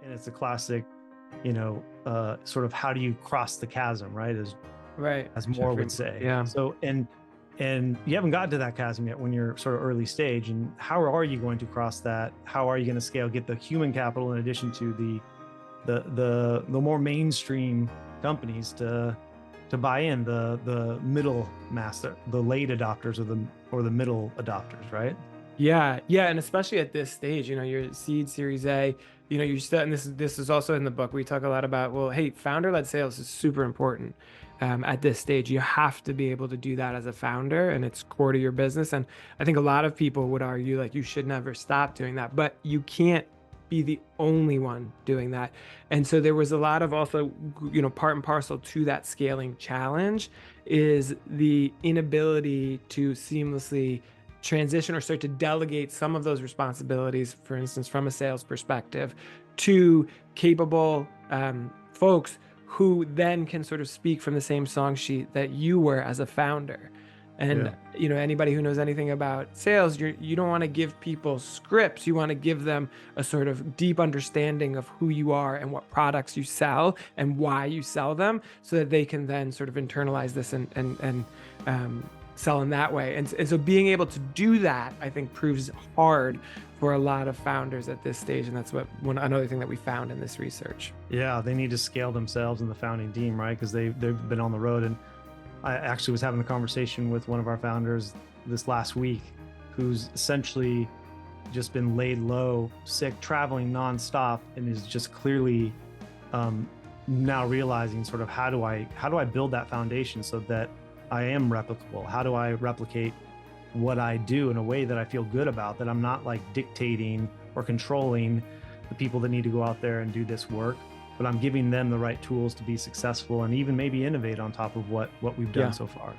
And it's a classic, sort of how do you cross the chasm, right? Right. As Moore Jeffrey would Moore. say. Yeah. So, and you haven't gotten to that chasm yet when you're sort of early stage. And how are you going to cross that? How are you going to scale, get the human capital in addition to the more mainstream companies to buy in, the middle master, the late adopters or the middle adopters, right? Yeah, yeah, and especially at this stage, your seed Series A, you're still, and this is also in the book. We talk a lot about, well, hey, founder-led sales is super important at this stage. You have to be able to do that as a founder, and it's core to your business. And I think a lot of people would argue like you should never stop doing that, but you can't be the only one doing that. And so there was a lot of also, part and parcel to that scaling challenge is the inability to seamlessly transition or start to delegate some of those responsibilities, for instance, from a sales perspective, to capable folks who then can sort of speak from the same song sheet that you were as a founder. And Yeah. anybody who knows anything about sales, you don't want to give people scripts. You want to give them a sort of deep understanding of who you are and what products you sell and why you sell them, so that they can then sort of internalize this and sell in that way. And so being able to do that, I think, proves hard for a lot of founders at this stage. And that's another thing that we found in this research. Yeah, they need to scale themselves in the founding team, right? Because they've been on the road. And I actually was having a conversation with one of our founders this last week, who's essentially just been laid low, sick, traveling nonstop, and is just clearly now realizing sort of how do I build that foundation so that I am replicable? How do I replicate what I do in a way that I feel good about, that I'm not like dictating or controlling the people that need to go out there and do this work, but I'm giving them the right tools to be successful and even maybe innovate on top of what we've done so far.